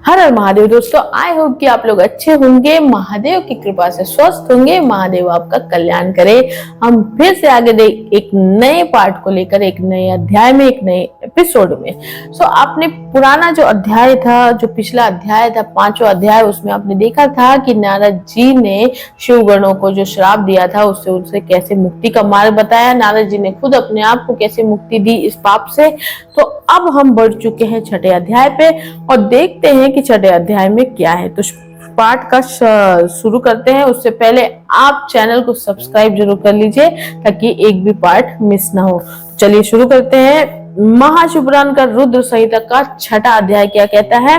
हर हर महादेव दोस्तों, I hope कि आप लोग अच्छे होंगे, महादेव की कृपा से स्वस्थ होंगे, महादेव आपका कल्याण करे। हम फिर से आगे एक नए पार्ट को लेकर, एक नए अध्याय में, एक नए एपिसोड में। आपने पुराना जो अध्याय था, जो पिछला अध्याय था, 5वां अध्याय, उसमें आपने देखा था कि नारद जी ने शिवगणों को जो श्राप दिया था उससे उनसे कैसे मुक्ति का मार्ग बताया। नारद जी ने खुद अपने आप को कैसे मुक्ति दी इस पाप से। तो अब हम बढ़ चुके हैं 6ठे अध्याय पे और देखते हैं कि 6ठे अध्याय में क्या है। तो पाठ का शुरू करते हैं। उससे पहले आप चैनल को सब्सक्राइब जरूर कर लीजिए ताकि एक भी पार्ट मिस ना हो। चलिए शुरू करते हैं। महाशिवपुराण का रुद्र संहिता का 6ठा अध्याय क्या कहता है।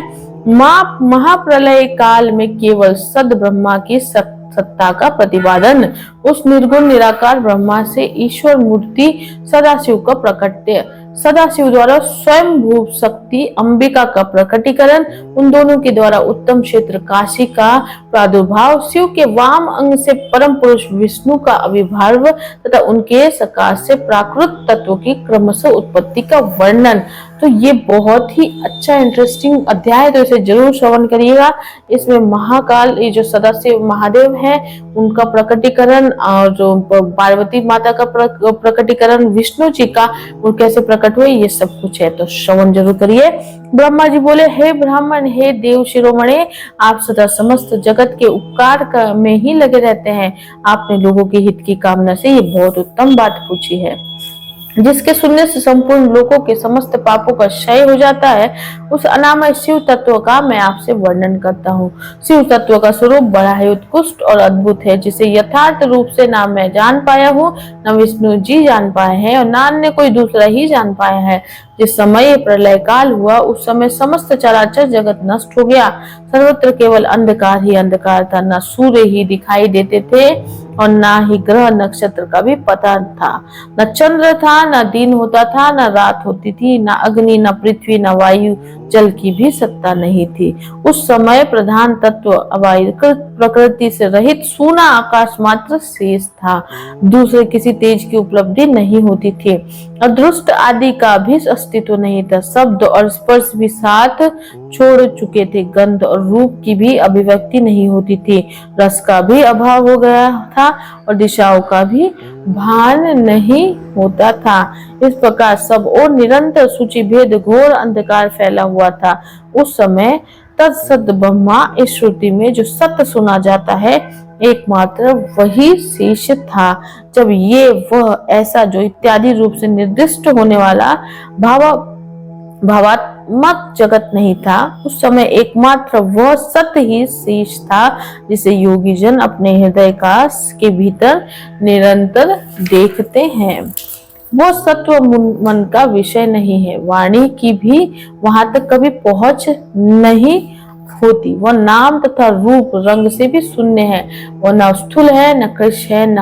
महाप्रलय काल में केवल सद ब्रह्मा की सत्ता का प्रतिपादन, उस निर्गुण निराकार ब्रह्मा से ईश्वर मूर्ति सदाशिव का प्रकट्य, सदाशिव द्वारा स्वयं भू शक्ति अंबिका का प्रकटीकरण, उन दोनों के द्वारा उत्तम क्षेत्र काशी का प्रादुर्भाव, शिव के वाम अंग से परम पुरुष विष्णु का आविर्भाव तथा उनके सकाश से प्राकृत तत्व की क्रमशः उत्पत्ति का वर्णन। तो ये बहुत ही अच्छा इंटरेस्टिंग अध्याय है, तो इसे जरूर श्रवण करिएगा। इसमें महाकाल, ये जो सदाशिव महादेव है उनका प्रकटीकरण, और जो पार्वती माता का प्रकटीकरण, विष्णु जी का वो कैसे प्रकट हुए, ये सब कुछ है, तो श्रवण जरूर करिए। ब्रह्मा जी बोले, हे ब्राह्मण, हे देव शिरोमणे, आप सदा समस्त जगत के उपकार में ही लगे रहते हैं। आपने लोगों के हित की कामना से ये बहुत उत्तम बात पूछी है। जिसके सुनने से संपूर्ण लोगों के समस्त पापों का क्षय हो जाता है, उस अनामय शिव तत्व का मैं आपसे वर्णन करता हूँ। शिव तत्व का स्वरूप बड़ा ही उत्कृष्ट और अद्भुत है, जिसे यथार्थ रूप से ना मैं जान पाया हूँ, न विष्णु जी जान पाए हैं और ना अन्य कोई दूसरा ही जान पाया है। जिस समय प्रलय काल हुआ उस समय समस्त चराचर जगत नष्ट हो गया। सर्वत्र केवल अंधकार ही अंधकार था, न सूर्य ही दिखाई देते थे और ना ही ग्रह नक्षत्र का भी पता था। न चंद्र था, न दिन होता था, न रात होती थी, न अग्नि, न पृथ्वी, न वायु, जल की भी सत्ता नहीं थी। उस समय प्रधान तत्व अवायकृत प्रकृति से रहित सूना आकाश मात्र शेष था। दूसरे किसी तेज की उपलब्धि नहीं होती थी। अदृष्ट आदि का भी अस्तित्व नहीं था। शब्द और स्पर्श भी साथ छोड़ चुके थे। गंध और रूप की भी अभिव्यक्ति नहीं होती थी। रस का भी अभाव हो गया था और दिशाओं का भी भान नहीं होता था। इस प्रकार सब और निरंतर सूचि भेद घोर अंधकार फैला हुआ था। उस समय तत्सत ब्रह्मा, इस श्रुति में जो सत्य सुना जाता है एकमात्र वही शेष था। जब ये वह ऐसा जो इत्यादि रूप से निर्दिष्ट होने वाला भावात्मक जगत नहीं था, उस समय एकमात्र वह सत्य ही शेष था, जिसे योगी जन अपने हृदय के भीतर निरंतर देखते हैं। वो सत्व मन का विषय नहीं है, वाणी की भी वहां तक कभी पहुंच नहीं होती। वह नाम तथा रूप रंग से भी शून्य है। वह न स्थूल है, न कृश है, न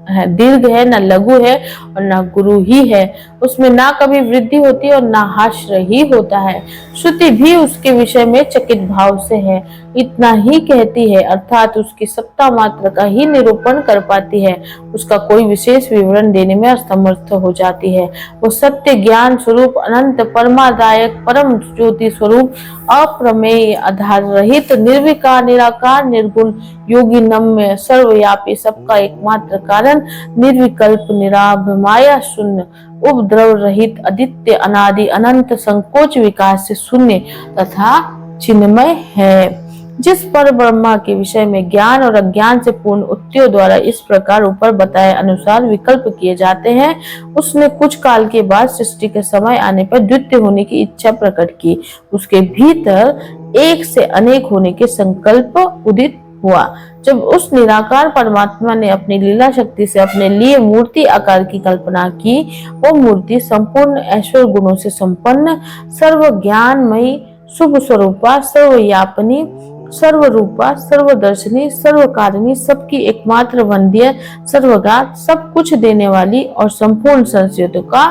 दीर्घ है, न लघु है और न गुरु ही है। उसमें ना कभी वृद्धि होती है और ना हाश्र ही होता है। श्रुति भी उसके विषय में चकित भाव से है, इतना ही कहती है, अर्थात उसकी सत्ता मात्र का ही निरूपण कर पाती है। उसका कोई विशेष विवरण देने में असमर्थ हो जाती है। वो सत्य ज्ञान स्वरूप, अनंत परमादायक, परम ज्योति स्वरूप, अप्रमेय, आधार रहित, निर्विकार, निराकार, निर्गुण, योगी, नम्य, सर्वव्यापी, सबका एकमात्र कारण, निर्विकल्प, निराभमाया, शून्य, उपद्रव रहित, अद्वितीय, अनादि, अनंत, संकोच विकास से शून्य तथा चिन्मय है। जिस पर ब्रह्मा के विषय में ज्ञान और अज्ञान से पूर्ण उत्तियों द्वारा इस प्रकार ऊपर बताए अनुसार विकल्प किए जाते हैं, उसने कुछ काल के बाद सृष्टि के समय आने पर द्वितीय होने की इच्छा प्रकट की। उसके भीतर एक से अनेक होने के संकल्प उदित हुआ। जब उस निराकार परमात्मा ने अपनी लीला शक्ति से अपने लिए मूर्ति आकार की कल्पना की, वो मूर्ति संपूर्ण ऐश्वर्य गुणों से संपन्न, सर्व ज्ञानमयी, शुभ स्वरूपा, सर्वयापनी, सर्वरूपा, सर्वदर्शनी, सर्वकारिणी, सबकी एकमात्र वंद्य, सर्वगात, सब कुछ देने वाली और संपूर्ण संस्कृतियों का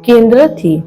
केंद्र थी।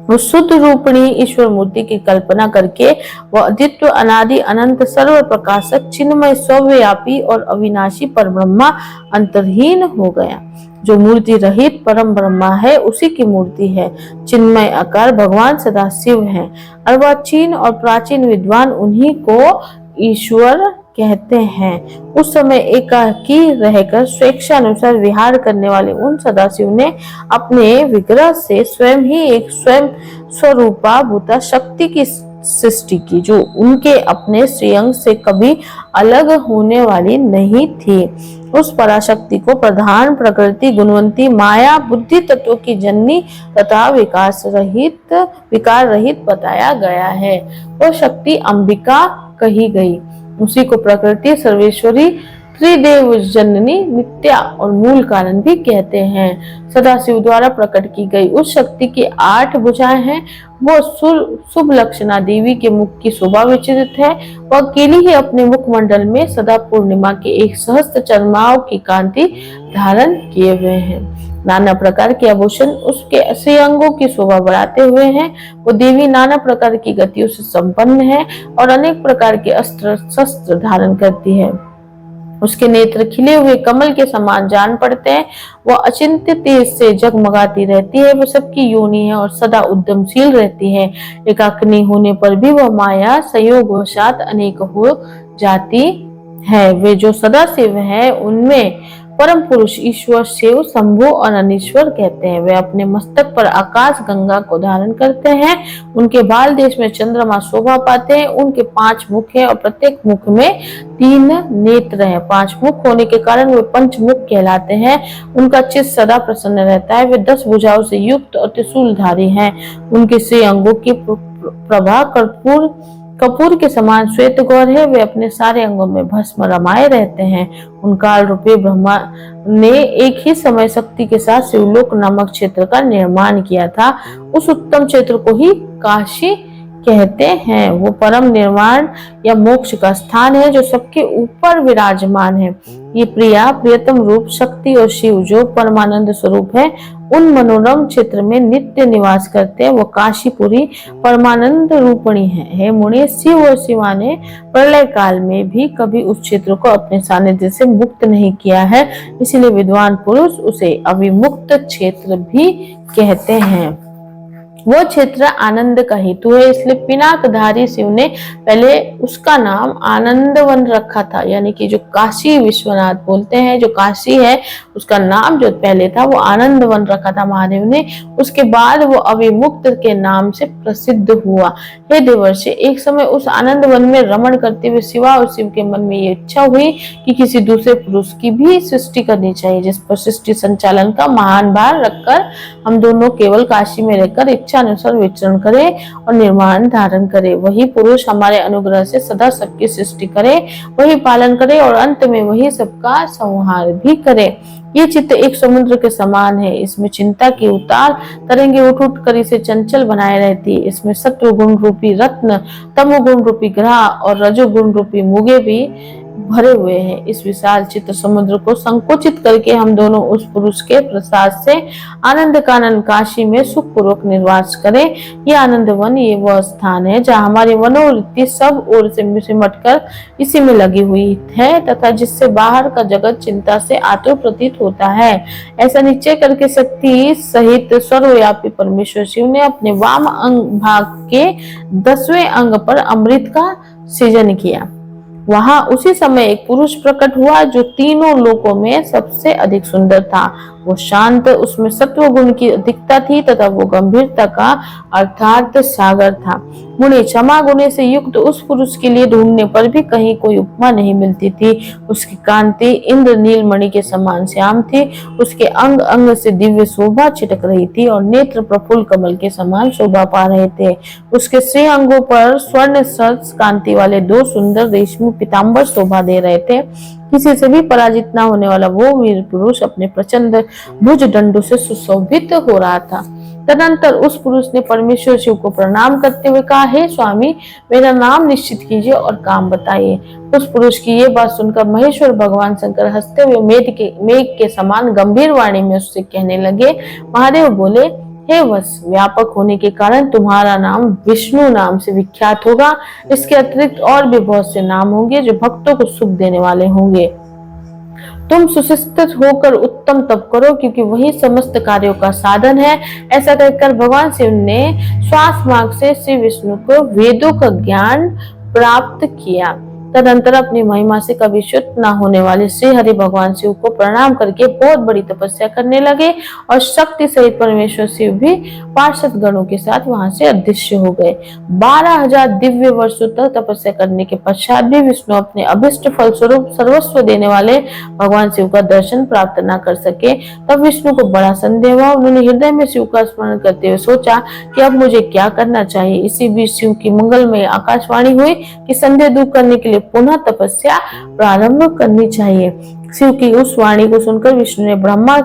उस शुद्ध रूपणी ईश्वर मूर्ति की कल्पना करके वह अद्वितीय, अनादि, अनंत, सर्व प्रकाशक, चिन्मय, सर्वव्यापी और अविनाशी परब्रह्मा अंतरहीन हो गया। जो मूर्ति रहित परम ब्रह्मा है उसी की मूर्ति है। चिन्मय आकार भगवान सदाशिव है। अर्वाचीन और प्राचीन विद्वान उन्हीं को ईश्वर कहते हैं। उस समय एकाकी रहकर स्वेच्छानुसार विहार करने वाले उन सदाशिव ने अपने विग्रह से स्वयं ही एक स्वयं स्वरूपा भूता शक्ति की सृष्टि की, जो उनके अपने श्रेयंग से कभी अलग होने वाली नहीं थी। उस पराशक्ति को प्रधान प्रकृति गुणवंती माया बुद्धि तत्व की जननी तथा विकार रहित बताया गया है। वह शक्ति अंबिका कही गई। उसी को प्रकृति सर्वेश्वरी त्रिदेव जननी नित्या और मूल कारण भी कहते हैं। सदाशिव द्वारा प्रकट की गई उस शक्ति की 8 भुजाएं हैं। वो शुभ लक्षणा देवी के मुख की शोभा विचित्र है। वह अकेली ही अपने मुखमंडल में सदा पूर्णिमा के एक सहस्त्र चंद्रमाओं की कांति धारण किए हुए हैं। नाना प्रकार के आभूषण उसके श्रेयांगों की शोभा बढ़ाते हुए हैं। वो देवी नाना प्रकार की गतियों से संपन्न है और अनेक प्रकार के अस्त्र शस्त्र धारण करती है। उसके नेत्र खिले हुए कमल के समान जान पड़ते हैं। वह अचिंत्य तेज से जगमगाती रहती है। वह सबकी योनि है और सदा उद्यमशील रहती है। एकाकिनी होने पर भी वह माया संयोगवशात अनेक हो जाती है। वे जो सदाशिव है उनमें परम पुरुष ईश्वर शिव शंभु और अनीश्वर कहते हैं। वे अपने मस्तक पर आकाश गंगा को धारण करते हैं। उनके बाल देश में चंद्रमा शोभा पाते हैं। उनके 5 मुख है और प्रत्येक मुख में 3 नेत्र हैं। 5 मुख होने के कारण वे पंचमुख कहलाते हैं। उनका चित्त सदा प्रसन्न रहता है। वे 10 भुजाओं से युक्त और त्रिशूलधारी हैं। उनके श्रेयांगों की प्रभा कपूर के समान श्वेत गौर है। वे अपने सारे अंगों में भस्म रमाए रहते हैं। उन काल रूपी ब्रह्मा ने एक ही समय शक्ति के साथ शिवलोक नामक क्षेत्र का निर्माण किया था। उस उत्तम क्षेत्र को ही काशी कहते हैं। वो परम निर्वाण या मोक्ष का स्थान है जो सबके ऊपर विराजमान है। ये प्रिया प्रियतम रूप शक्ति और शिव जो परमानंद स्वरूप है उन मनोरम क्षेत्र में नित्य निवास करते हैं। वो काशीपुरी परमानंद रूपणी है। हे मुनि, शिव और शिवा ने प्रलय काल में भी कभी उस क्षेत्र को अपने सानिध्य से मुक्त नहीं किया है। इसीलिए विद्वान पुरुष उसे अविमुक्त क्षेत्र भी कहते हैं। वो क्षेत्र आनंद का हेतु है, इसलिए पिनाकधारी शिव ने पहले उसका नाम आनंदवन रखा था। यानी कि जो काशी विश्वनाथ बोलते हैं, जो काशी है उसका नाम जो पहले था वो आनंदवन रखा था महादेव ने। उसके बाद वो अविमुक्त के नाम से प्रसिद्ध हुआ। हे देवर्षि, एक समय उस आनंदवन में रमण करते हुए शिवा और शिव के मन में ये इच्छा हुई कि किसी दूसरे पुरुष की भी सृष्टि करनी चाहिए, जिस पर सृष्टि संचालन का महान भार रखकर हम दोनों केवल काशी में रहकर इच्छा अनुसार विचरण करे और निर्माण धारण करे। वही पुरुष हमारे अनुग्रह से सदा सबकी सृष्टि करे, वही पालन करे और अंत में वही सबका संहार भी करे। ये चित्त एक समुद्र के समान है। इसमें चिंता की उतार तरंगे उठ उठ कर इसे चंचल बनाए रहती है। इसमें सत्व गुण रूपी रत्न, तमोगुण रूपी ग्रह और रजोगुण रूपी मुगे भी भरे हुए हैं। इस विशाल चित्र समुद्र को संकुचित करके हम दोनों उस पुरुष के प्रसाद से आनंद कानन काशी में सुख पूर्वक निवास करें। ये आनंद वन ये वह स्थान है जहाँ हमारी मनोवृत्ति सब ओर से सिमट कर इसी में लगी हुई है तथा जिससे बाहर का जगत चिंता से आतुर प्रतीत होता है। ऐसा निश्चय करके शक्ति सहित सर्वव्यापी परमेश्वर शिव ने अपने वाम अंग भाग के 10वें अंग पर अमृत का सृजन किया। वहां उसी समय एक पुरुष प्रकट हुआ जो तीनों लोकों में सबसे अधिक सुंदर था। वो शांत, उसमें सत्व गुण की अधिकता थी तथा वो गंभीरता का अर्थात सागर था। मुनि, क्षमा गुण से युक्त उस पुरुष के लिए ढूंढने पर भी कहीं कोई उपमा नहीं मिलती थी। उसकी कांति इंद्र नीलमणि के समान श्याम थी। उसके अंग अंग से दिव्य शोभा छिटक रही थी और नेत्र प्रफुल्ल कमल के समान शोभा पा रहे थे। उसके श्री अंगों पर स्वर्ण सज कांति वाले 2 सुंदर रेशमी पीताम्बर शोभा दे रहे थे। किसी से भी पराजित न होने वाला वो वीर पुरुष अपने प्रचंड भुज दंडों से सुशोभित हो रहा था। तदंतर उस पुरुष ने परमेश्वर शिव को प्रणाम करते हुए कहा, हे स्वामी, मेरा नाम निश्चित कीजिए और काम बताइए। उस पुरुष की ये बात सुनकर महेश्वर भगवान शंकर हंसते हुए मेघ के समान गंभीर वाणी में उससे कहने लगे। महादेव बोले, हे वत्स, व्यापक होने के कारण तुम्हारा नाम विष्णु नाम से विख्यात होगा। इसके अतिरिक्त और भी बहुत से नाम होंगे जो भक्तों को सुख देने वाले होंगे। तुम सुशिक्षित होकर उत्तम तप करो, क्योंकि वही समस्त कार्यों का साधन है। ऐसा कहकर भगवान शिव ने श्वास मार्ग से श्री विष्णु को वेदों का ज्ञान प्राप्त किया। तदंतर अपनी महिमा से कभी च्युत न होने वाले श्री हरि भगवान शिव को प्रणाम करके बहुत बड़ी तपस्या करने लगे, और शक्ति सहित परमेश्वर शिव भी पार्षद गणों के साथ वहां से अदृश्य हो गए। 12,000 दिव्य वर्षों तक तपस्या करने के पश्चात भी विष्णु अपने अभिष्ट फल स्वरूप सर्वस्व देने वाले भगवान शिव का दर्शन प्राप्त न कर सके। तब विष्णु को बड़ा संदेह हुआ। उन्होंने हृदय में शिव का स्मरण करते हुए सोचा कि अब मुझे क्या करना चाहिए। इसी बीच शिव की मंगलमय आकाशवाणी हुई कि संदेह दूर करने के लिए पुनः तपस्या प्रारंभ करनी चाहिए। शिव की उस वाणी को सुनकर विष्णु ने ब्रह्मा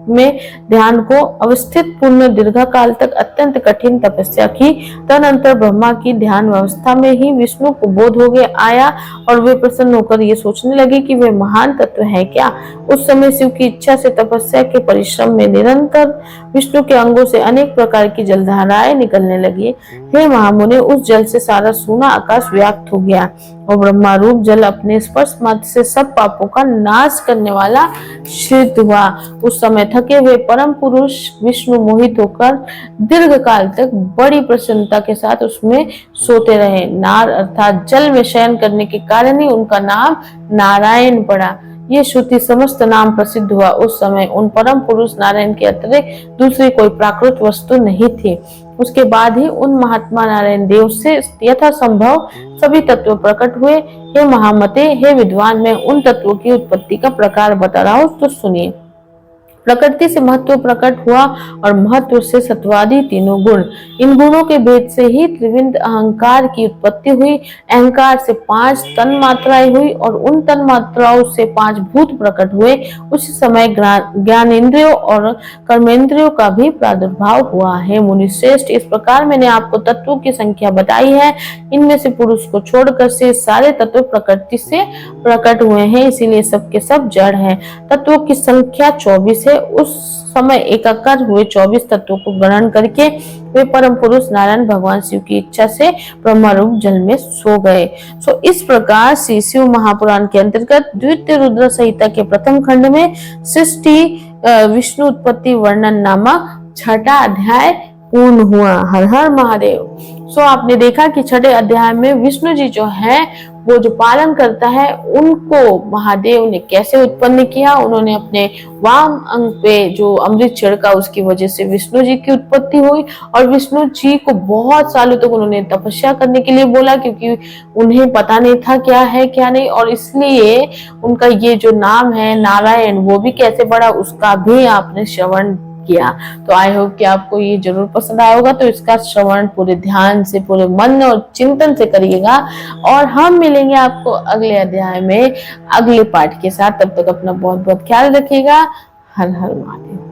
में ध्यान को अवस्थित पूर्ण दीर्घकाल तक अत्यंत कठिन तपस्या की। तदनंतर ब्रह्मा की ध्यान व्यवस्था में ही विष्णु को बोध हो गया आया, और वे प्रसन्न होकर ये सोचने लगे कि वे महान तत्व है क्या। उस समय शिव की इच्छा से तपस्या के परिश्रम में निरंतर विष्णु के अंगों से अनेक प्रकार की जलधाराएं निकलने लगी। हे महामुने, उस जल से सारा सूना आकाश व्याप्त हो गया, और ब्रह्मा रूप जल अपने स्पर्श मात्र से सब पापों का नाश करने वाला सिद्ध हुआ। उस समय थके हुए परम पुरुष विष्णु मोहित होकर दीर्घ काल तक बड़ी प्रसन्नता के साथ उसमें सोते रहे। नार अर्थात जल में शयन करने के कारण ही उनका नाम नारायण पड़ा। ये श्रुति समस्त नाम प्रसिद्ध हुआ। उस समय उन परम पुरुष नारायण के अतिरिक्त दूसरी कोई प्राकृत वस्तु नहीं थी। उसके बाद ही उन महात्मा नारायण देव से यथासंभव सभी तत्व प्रकट हुए। हे महामते, हे विद्वान, मैं उन तत्वों की उत्पत्ति का प्रकार बता रहा हूँ, तो सुनिए। प्रकृति से महत्व प्रकट हुआ, और महत्व से सत्वादि तीनों गुण। इन गुणों के भेद से ही त्रिविध अहंकार की उत्पत्ति हुई। अहंकार से 5 तन मात्राएं हुई, और उन तन मात्राओं से 5 भूत प्रकट हुए। उसी समय ज्ञानेंद्रियों और कर्मेंद्रियों का भी प्रादुर्भाव हुआ है। मुनिश्रेष्ठ, इस प्रकार मैंने आपको तत्वों की संख्या बताई है। इनमें से पुरुष को छोड़कर से सारे तत्व प्रकृति से प्रकट हुए हैं, इसीलिए सबके सब जड़ हैं। तत्वों की संख्या 24 है। उस समय एकाकार हुए 24 तत्वों को ग्रहण करके वे परम पुरुष नारायण भगवान शिव की इच्छा से ब्रह्मा रूप जल में सो गए। इस प्रकार श्री शिव महापुराण के अंतर्गत द्वितीय रुद्र संहिता के प्रथम खंड में सृष्टि विष्णु उत्पत्ति वर्णन नामक छठा अध्याय पूर्ण हुआ। हर हर महादेव। आपने देखा कि छठे अध्याय में विष्णु जी जो है वो जो पालन करता है उनको महादेव ने कैसे उत्पन्न किया। उन्होंने अपने वाम अंग पे जो अमृत छिड़का, उसकी वजह से विष्णु जी की उत्पत्ति हुई। और विष्णु जी को बहुत सालों तक उन्होंने तपस्या करने के लिए बोला, क्योंकि उन्हें पता नहीं था क्या है क्या नहीं, और इसलिए उनका ये जो नाम है नारायण वो भी कैसे बढ़ा उसका भी आपने श्रवण किया। तो आई होप कि आपको ये जरूर पसंद आया होगा। तो इसका श्रवण पूरे ध्यान से, पूरे मन और चिंतन से करिएगा, और हम मिलेंगे आपको अगले अध्याय में अगले पाठ के साथ। तब तक अपना बहुत बहुत ख्याल रखिएगा। हर हर महादेव।